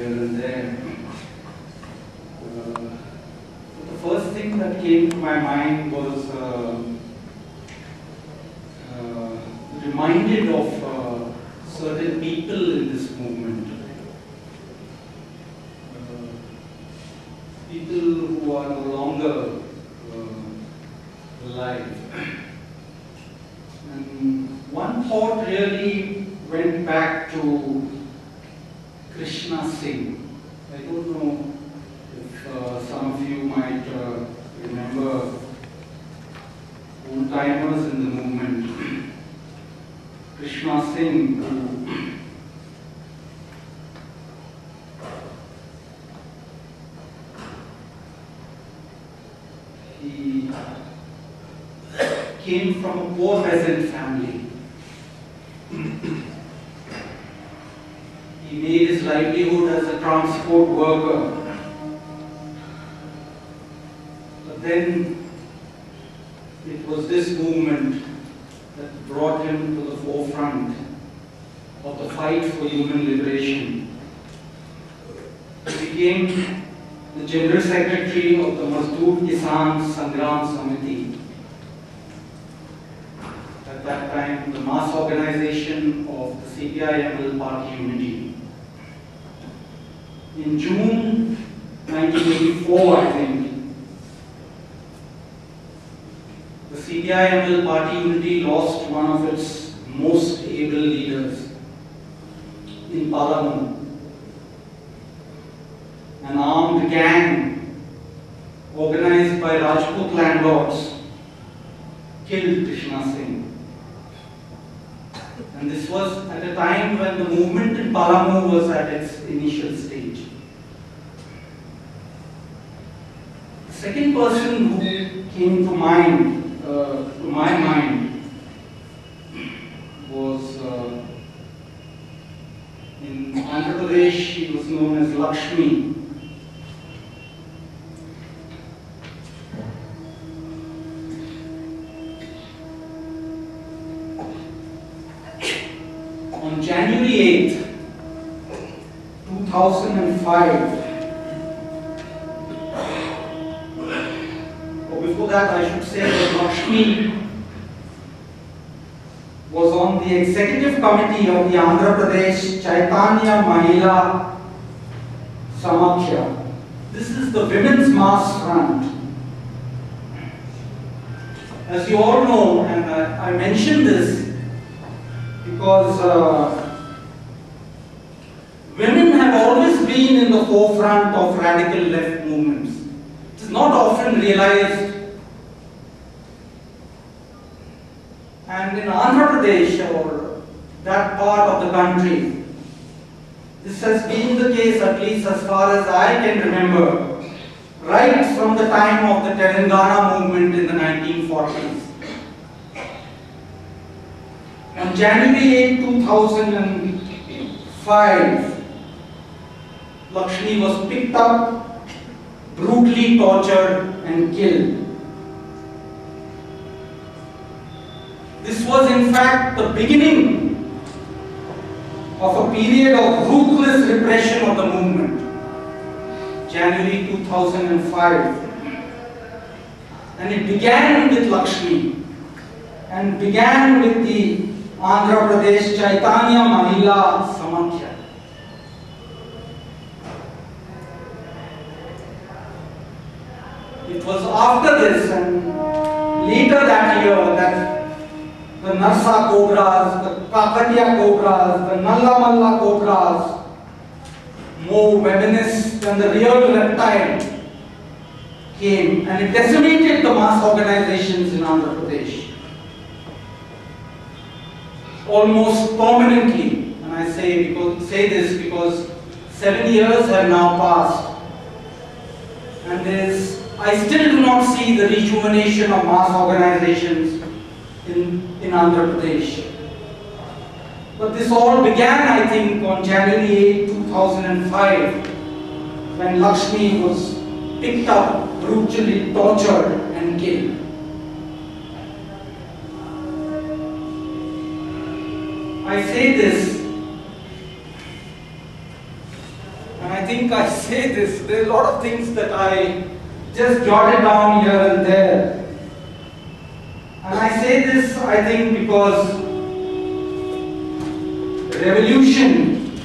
here and there. The first thing that came to my mind was reminded of certain people in this movement. People who are no longer alive. And one thought really went back to Krishna Singh. I don't know if some of you might remember old-timers in the movement. Krishna Singh, who he came from a poor peasant family. He made his livelihood as a transport worker. But then it was this movement that brought him to the forefront of the fight for human liberation. He became the General Secretary of the Mazdoor Kisan Sangram Samiti. At that time, the mass organization of the CPI-ML party unity. In June 1984, I think, the CPI-ML party unity lost one of its most able leaders in Parliament. An armed gang organized by Rajput landlords killed Krishna Singh. And this was at a time when the movement in Palamur was at its initial stage. The second person who came to my mind, was in Andhra Pradesh. She was known as Lakshmi. On January 8th, 2005, or before that I should say that Lakshmi was on the executive committee of the Andhra Pradesh Chaitanya Mahila Samakhya. This is the Women's Mass Front. As you all know, and I mention this because women have always been in the forefront of radical left movements. It is not often realized. And in Andhra Pradesh, or that part of the country, this has been the case, at least as far as I can remember, right from the time of the Telangana movement in the 1940s. On January 8, 2005, Lakshmi was picked up, brutally tortured and killed. This was in fact the beginning of a period of ruthless repression of the movement. January 2005. And it began with Lakshmi and began with the Andhra Pradesh Chaitanya Mahila Samakhya. It was after this and later that year that the Narsa Cobras, the Kakatia Cobras, the Nalla Malla Cobras, more feminist than the real reptile, came and it decimated the mass organizations in Andhra Pradesh. Almost permanently, and I say this because 7 years have now passed, and I still do not see the rejuvenation of mass organizations in Andhra Pradesh. But this all began, I think, on January 8, 2005, when Lakshmi was picked up, brutally tortured and killed. I say this, and I think I say this, there are a lot of things that I just jotted down here and there. And I say this, I think, because revolution,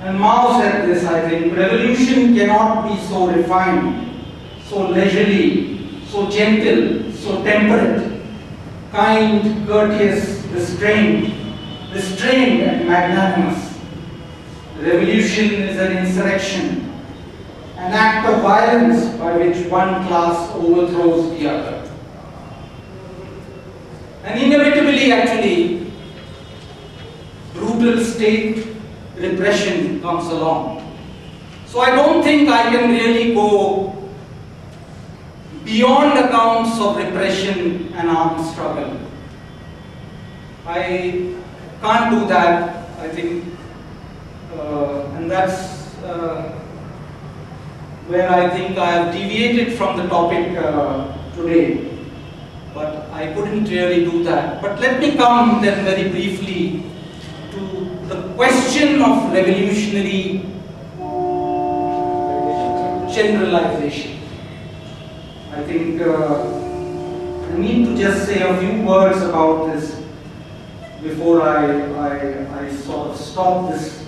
and Mao said this, I think, revolution cannot be so refined, so leisurely, so gentle, so temperate, kind, courteous, restrained and magnanimous. Revolution is an insurrection, an act of violence by which one class overthrows the other. And inevitably, actually, brutal state repression comes along. So I don't think I can really go beyond accounts of repression and armed struggle. I can't do that, I think, and that's where I think I have deviated from the topic today. But I couldn't really do that. But let me come then very briefly to the question of revolutionary generalization. I think I need to just say a few words about this before I sort of stop this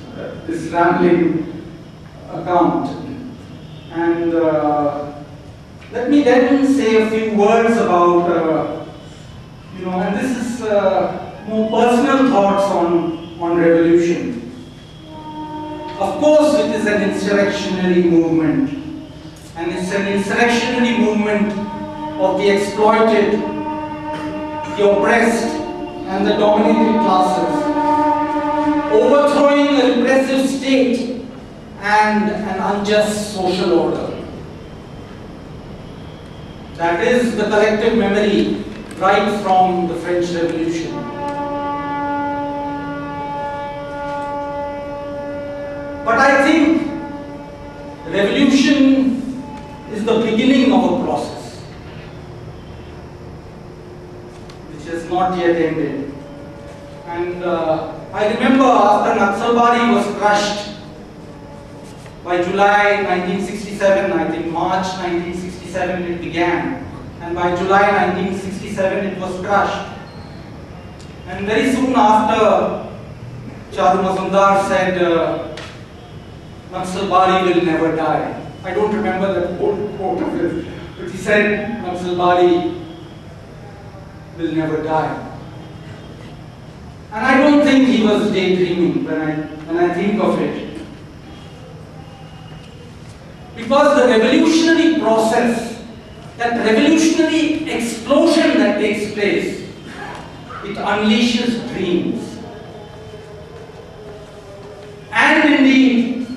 rambling account. And let me then say a few words about, and this is more personal thoughts on revolution. Of course, it is an insurrectionary movement, and it's an insurrectionary movement of the exploited, the oppressed, and the dominated classes, overthrowing a repressive state and an unjust social order. That is the collective memory right from the French Revolution. But I think revolution is the beginning of a process which has not yet ended. And I remember after Naxalbari was crushed by July 1967, I think March 1967 it began, and by July 1967 it was crushed. And very soon after, Charu Mazumdar said, Naxalbari will never die. I don't remember that whole quote of his, but he said, Naxalbari will never die. And I don't think he was daydreaming when I think of it. Because the revolutionary process, that revolutionary explosion that takes place, it unleashes dreams. And indeed,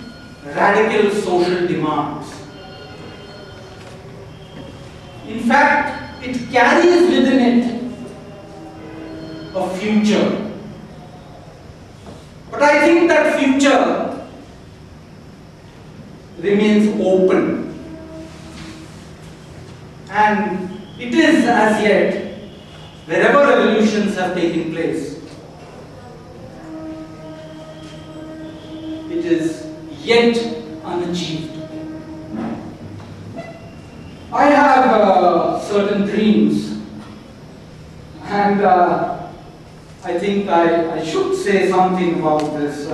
radical social demands. In fact, it carries within it a future. But I think that future remains open. And it is as yet, wherever revolutions have taken place, it is yet unachieved. I have certain dreams, and I think I should say something about this.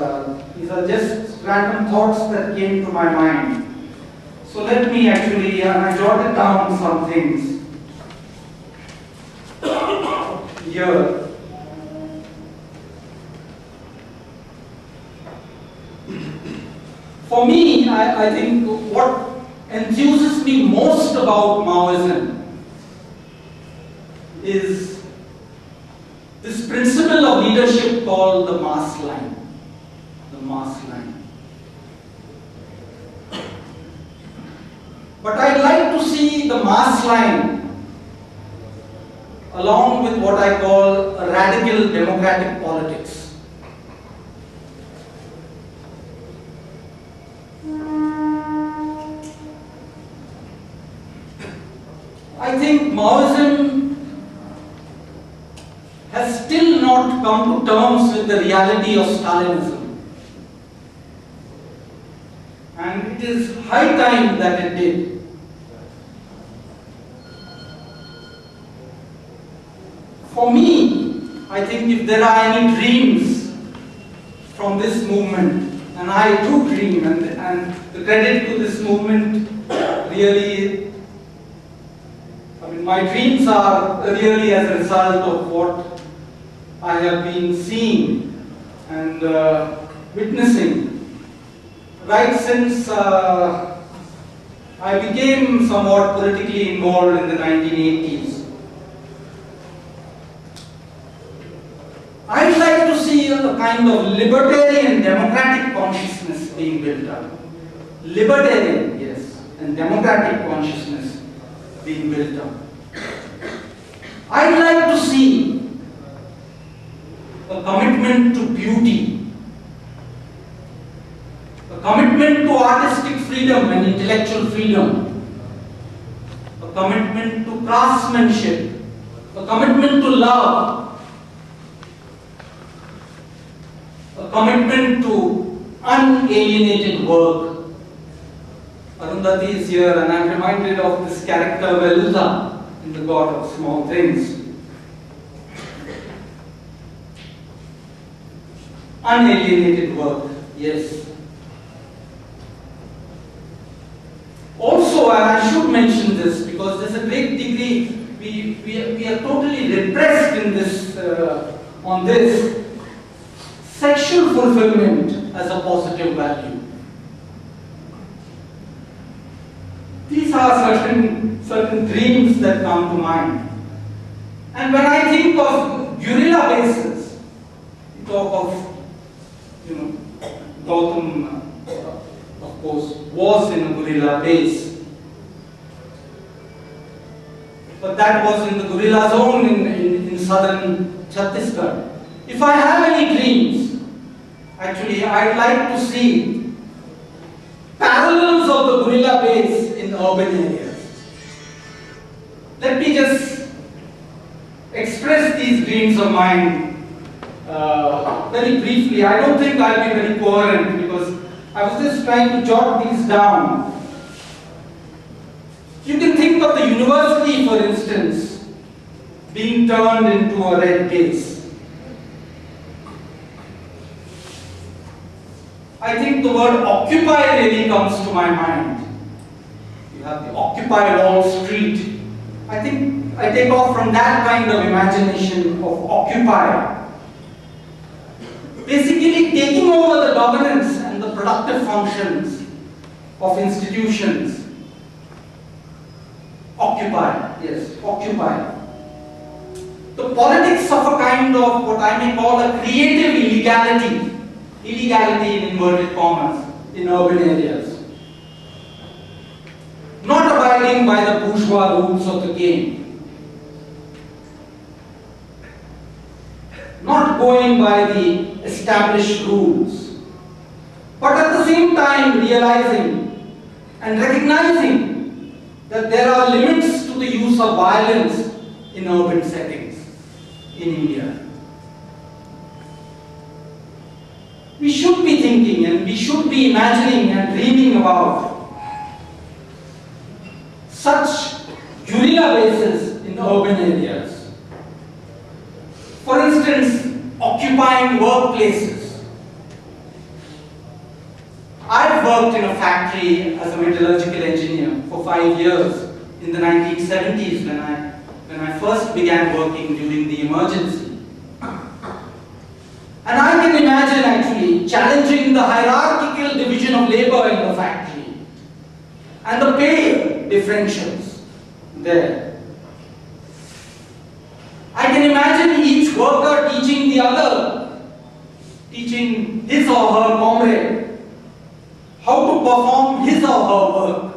These are just random thoughts that came to my mind. So let me actually, I jotted down some things here. For me, I think what enthuses me most about Maoism is this principle of leadership called the mass line. The mass line. But I'd like to see the mass line along with what I call a radical democratic politics. I think Maoism has still not come to terms with the reality of Stalinism. is high time that it did. For me, I think if there are any dreams from this movement, and I do dream, and the credit to this movement really, I mean, my dreams are really as a result of what I have been seeing and witnessing right since I became somewhat politically involved in the 1980s. I'd like to see a kind of libertarian democratic consciousness being built up. Libertarian, yes, and democratic consciousness being built up. I'd like to see a commitment to beauty, a commitment to artistic freedom and intellectual freedom, a commitment to craftsmanship, a commitment to love, a commitment to unalienated work. Arundhati is here, and I'm reminded of this character Veluza in The God of Small Things. Unalienated work, yes. Also, and I should mention this because there's a great degree, we are totally repressed in this, on this, sexual fulfillment as a positive value. These are certain dreams that come to mind. And when I think of guerrilla bases, we talk of, Gautam, of course, was in a guerrilla base. But that was in the guerrilla zone in southern Chhattisgarh. If I have any dreams, actually I'd like to see parallels of the guerrilla base in urban areas. Let me just express these dreams of mine very briefly. I don't think I'll be very coherent because I was just trying to jot these down. You can think of the university, for instance, being turned into a red base. I think the word occupy really comes to my mind. You have the Occupy Wall Street. I think I take off from that kind of imagination of occupy. Basically taking over the governance and the productive functions of institutions. Occupy, yes, occupy. The politics of a kind of what I may call a creative illegality. Illegality in inverted commas in urban areas. Not abiding by the bourgeois rules of the game. Not going by the established rules. But at the same time realizing and recognizing that there are limits to the use of violence in urban settings in India. We should be thinking and we should be imagining and dreaming about such guerrilla bases in urban areas. For instance, occupying workplaces. I've worked in a factory as a metallurgical engineer for 5 years in the 1970s when I first began working during the emergency. And I can imagine actually challenging the hierarchical division of labor in the factory and the pay differentials there. I can imagine each worker teaching the other, teaching his or her comrade how to perform his or her work.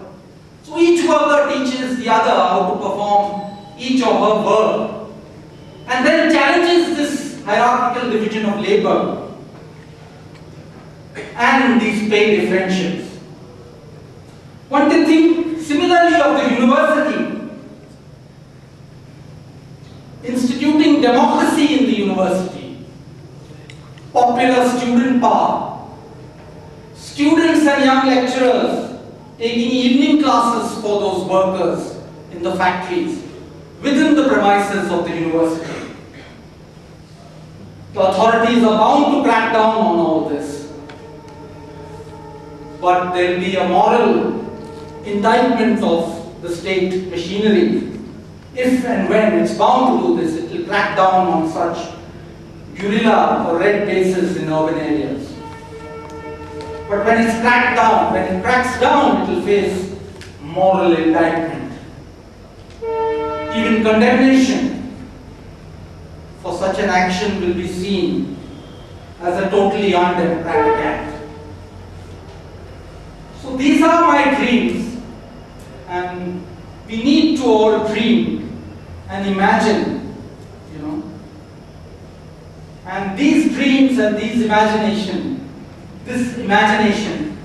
So each worker teaches the other how to perform each or her work and then challenges this hierarchical division of labor and these pay differentials. One can think similarly of the university, instituting democracy in the university, popular student power, students and young lecturers taking evening classes for those workers in the factories within the premises of the university. The authorities are bound to crack down on all this. But there will be a moral indictment of the state machinery. If and when it's bound to do this, it will crack down on such guerrilla or red bases in urban areas. But when it's cracked down, when it cracks down, it will face moral indictment. Even condemnation for such an action will be seen as a totally undemocratic act. So these are my dreams, and we need to all dream and imagine, you know. And these dreams and these this imagination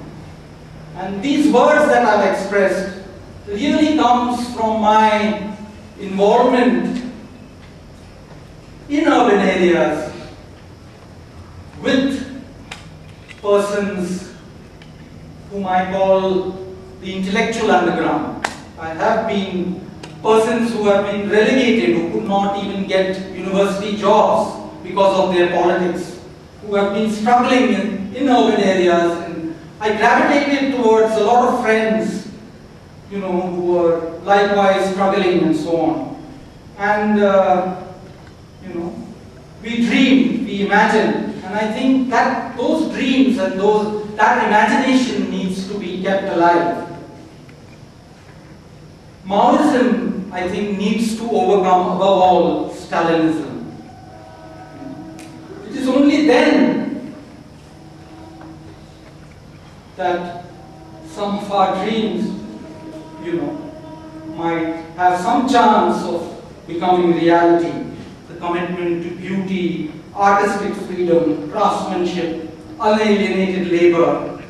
and these words that I've expressed really comes from my involvement in urban areas with persons whom I call the intellectual underground. I have been persons who have been relegated, who could not even get university jobs because of their politics, who have been struggling in urban areas, and I gravitated towards a lot of friends, you know, who were likewise struggling and so on. And you know, we dream, we imagine, and I think that those dreams and that imagination needs to be kept alive. Maoism, I think, needs to overcome, above all, Stalinism. It is only then that some of our dreams, you know, might have some chance of becoming reality. The commitment to beauty, artistic freedom, craftsmanship, unalienated labor,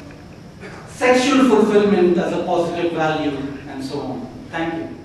sexual fulfillment as a positive value, and so on. Thank you.